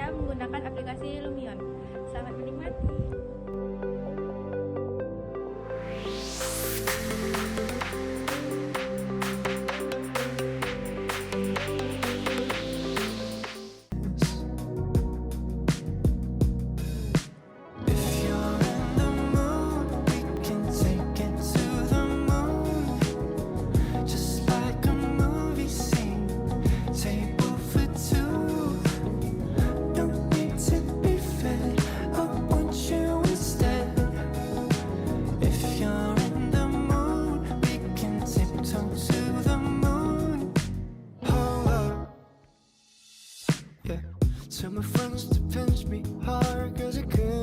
saya menggunakan aplikasi Lumion. Selamat menikmati. Tell my friends to pinch me hard, cause I couldn't